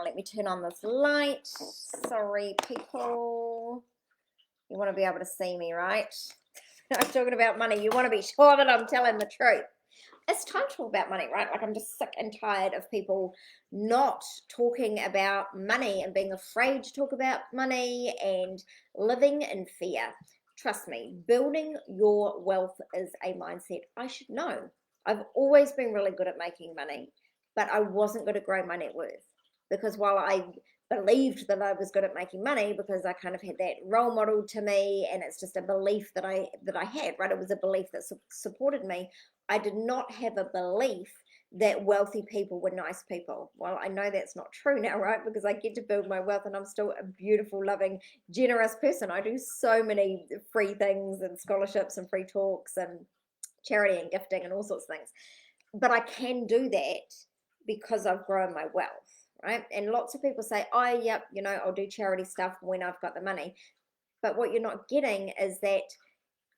Let me turn on this light. Sorry, people. You want to be able to see me, right? I'm talking about money. You want to be sure that I'm telling the truth. It's time to talk about money, right? Like, I'm just sick and tired of people not talking about money and being afraid to talk about money and living in fear. Trust me, building your wealth is a mindset. I should know. I've always been really good at making money, but I wasn't good at growing my net worth, because while I believed that I was good at making money, because I kind of had that role model to me, and it's just a belief that I had, right? It was a belief that supported me. I did not have a belief that wealthy people were nice people. Well, I know that's not true now, right? Because I get to build my wealth and I'm still a beautiful, loving, generous person. I do so many free things and scholarships and free talks and charity and gifting and all sorts of things. But I can do that because I've grown my wealth, right? And lots of people say, oh, yep, I'll do charity stuff when I've got the money. But what you're not getting is that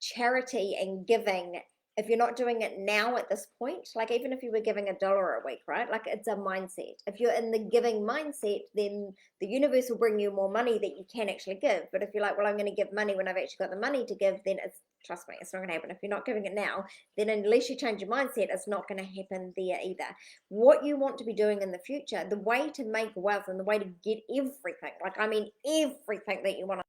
charity and giving, if you're not doing it now at this point, like even if you were giving $1 a week, right? Like, it's a mindset. If you're in the giving mindset, then the universe will bring you more money that you can actually give. But if you're like, well, I'm going to give money when I've actually got the money to give, then trust me, it's not going to happen. If you're not giving it now, then unless you change your mindset, it's not going to happen there either. What you want to be doing in the future, the way to make wealth and the way to get everything, like, I mean, everything that you want,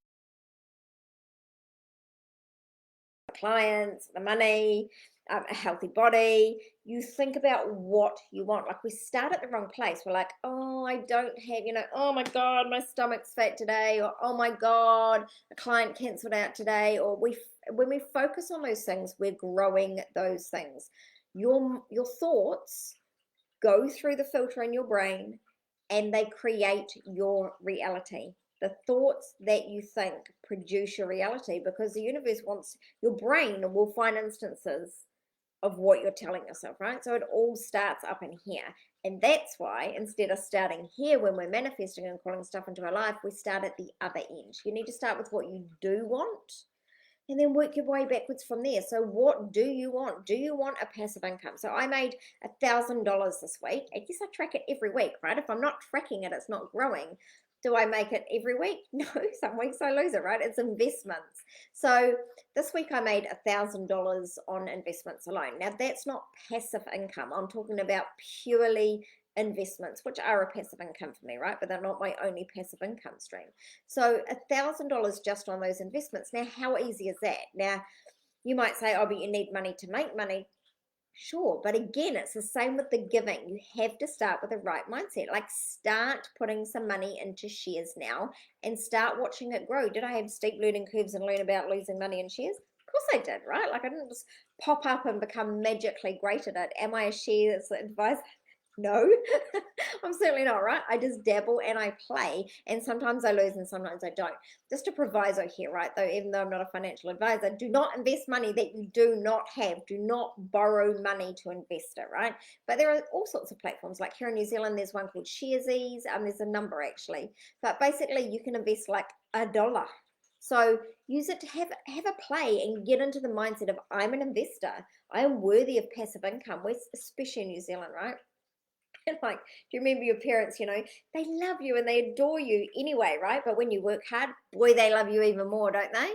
clients, the money, a healthy body, you think about what you want. Like, we start at the wrong place. We're like, oh, I don't have, oh my God, my stomach's fat today, or oh my God, a client canceled out today. Or when we focus on those things, we're growing those things. Your thoughts go through the filter in your brain and they create your reality. The thoughts that you think produce your reality, because the universe wants, your brain will find instances of what you're telling yourself, right? So it all starts up in here. And that's why instead of starting here when we're manifesting and calling stuff into our life, we start at the other end. You need to start with what you do want and then work your way backwards from there. So what do you want? Do you want a passive income? So I made $1,000 this week. I guess I track it every week, right? If I'm not tracking it, it's not growing. Do I make it every week? No, some weeks I lose it, right? It's investments. So this week I made $1,000 on investments alone. Now, that's not passive income. I'm talking about purely investments, which are a passive income for me, right? But they're not my only passive income stream. So $1,000 just on those investments. Now, how easy is that? Now, you might say, oh, but you need money to make money. Sure, but again, it's the same with the giving. You have to start with the right mindset. Like, start putting some money into shares now and start watching it grow. Did I have steep learning curves and learn about losing money in shares? Of course I did, right? Like, I didn't just pop up and become magically great at it. Am I a shares advisor? No, I'm certainly not, right? I just dabble and I play, and sometimes I lose and sometimes I don't. Just a proviso here, right? Though, even though I'm not a financial advisor, do not invest money that you do not have. Do not borrow money to invest it, right? But there are all sorts of platforms. Like here in New Zealand, there's one called Sharesies. There's a number actually, but basically you can invest like $1. So use it to have a play and get into the mindset of, I'm an investor. I am worthy of passive income, especially in New Zealand, right? Like, do you remember your parents, they love you and they adore you anyway, right? But when you work hard, boy, they love you even more, don't they?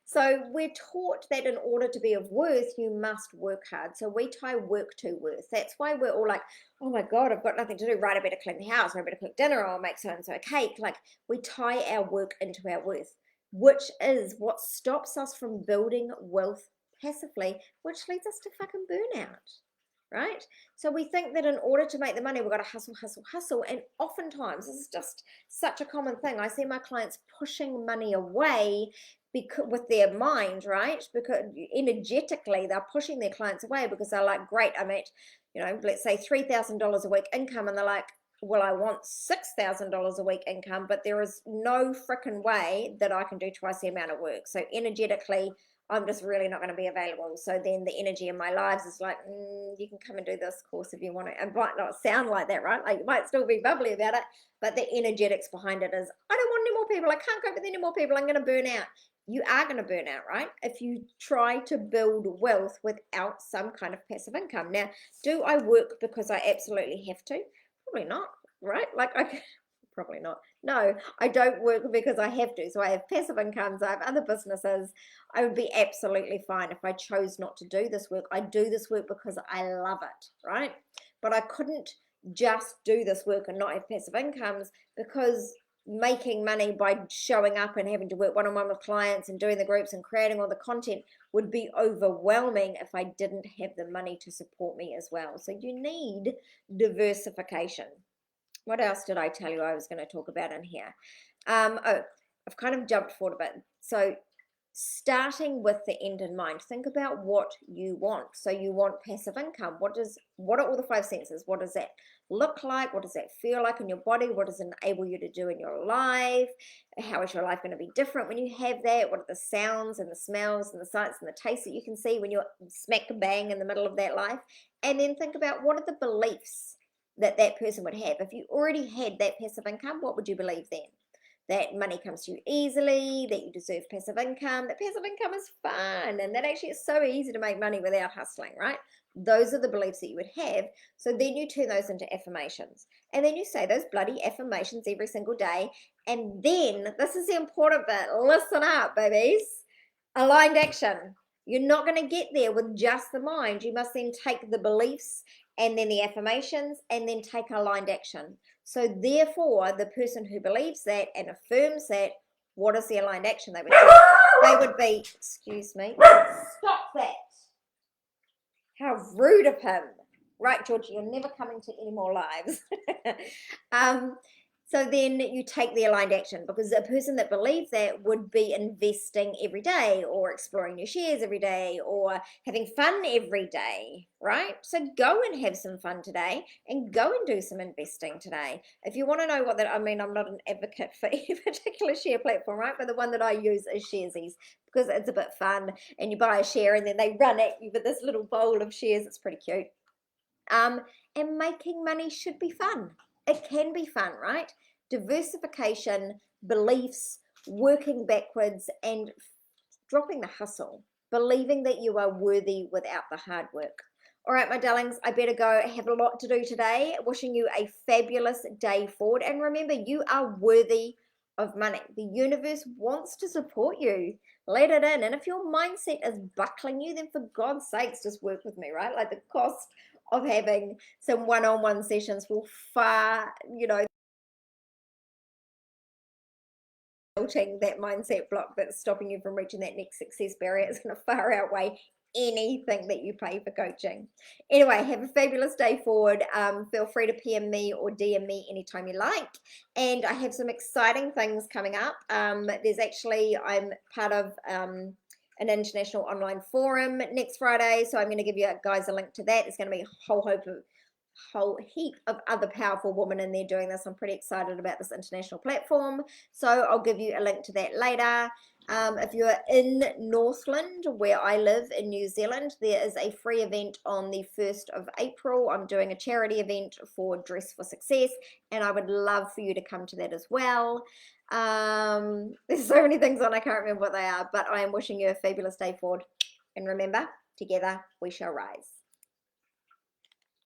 So we're taught that in order to be of worth, you must work hard. So we tie work to worth. That's why we're all like, oh my God, I've got nothing to do, right? I better clean the house, or I better cook dinner, or I'll make so-and-so a cake. Like, we tie our work into our worth, which is what stops us from building wealth passively, which leads us to fucking burnout. Right? So we think that in order to make the money, we've got to hustle, hustle, hustle. And oftentimes, this is just such a common thing. I see my clients pushing money away because, with their mind, right? Because energetically, they're pushing their clients away because they're like, great, I'm at, let's say $3,000 a week income. And they're like, well, I want $6,000 a week income, but there is no freaking way that I can do twice the amount of work. So energetically, I'm just really not going to be available. So then the energy in my lives is like, you can come and do this course if you want to. It might not sound like that, right? Like, you might still be bubbly about it, but the energetics behind it is, I don't want any more people. I can't cope with any more people. I'm going to burn out. You are going to burn out, right? If you try to build wealth without some kind of passive income. Now, do I work because I absolutely have to? Probably not, right? Like, probably not. No, I don't work because I have to. So I have passive incomes, I have other businesses. I would be absolutely fine if I chose not to do this work. I do this work because I love it, right? But I couldn't just do this work and not have passive incomes, because making money by showing up and having to work one-on-one with clients and doing the groups and creating all the content would be overwhelming if I didn't have the money to support me as well. So you need diversification. What else did I tell you I was going to talk about in here? Oh, I've kind of jumped forward a bit. So starting with the end in mind, think about what you want. So you want passive income. What are all the five senses? What does that look like? What does that feel like in your body? What does it enable you to do in your life? How is your life going to be different when you have that? What are the sounds and the smells and the sights and the tastes that you can see when you're smack bang in the middle of that life? And then think about, what are the beliefs that that person would have? If you already had that passive income, what would you believe then? That money comes to you easily, that you deserve passive income, that passive income is fun, and that actually it's so easy to make money without hustling, right? Those are the beliefs that you would have. So then you turn those into affirmations. And then you say those bloody affirmations every single day. And then, this is the important bit, listen up, babies. Aligned action. You're not going to get there with just the mind. You must then take the beliefs and then the affirmations and then take aligned action. So therefore, the person who believes that and affirms that, what is the aligned action they would do? They would be, excuse me, stop that. How rude of him. Right, Georgie, you're never coming to any more lives. So then you take the aligned action, because a person that believes that would be investing every day, or exploring new shares every day, or having fun every day, right? So go and have some fun today and go and do some investing today. If you want to know what that, I mean, I'm not an advocate for any particular share platform, right? But the one that I use is Sharesies, because it's a bit fun, and you buy a share and then they run at you with this little bowl of shares. It's pretty cute. And making money should be fun. It can be fun, right? Diversification, beliefs, working backwards, and dropping the hustle, believing that you are worthy without the hard work. All right, my darlings, I better go. I have a lot to do today. Wishing you a fabulous day forward. And remember, you are worthy of money. The universe wants to support you. Let it in. And if your mindset is buckling you, then for God's sakes, just work with me, right? Like, the cost of having some one-on-one sessions will far, that mindset block that's stopping you from reaching that next success barrier is going to far outweigh anything that you pay for coaching. Anyway, have a fabulous day forward. Feel free to PM me or DM me anytime you like. And I have some exciting things coming up. There's actually, I'm part of an international online forum next Friday, so I'm going to give you guys a link to that. There's going to be a whole heap of other powerful women in there doing this. I'm pretty excited about this international platform, so I'll give you a link to that later. If you're in Northland, where I live in New Zealand, there is a free event on the 1st of April. I'm doing a charity event for Dress for Success, and I would love for you to come to that as well. There's so many things on, I can't remember what they are, but I am wishing you a fabulous day forward. And remember, together we shall rise.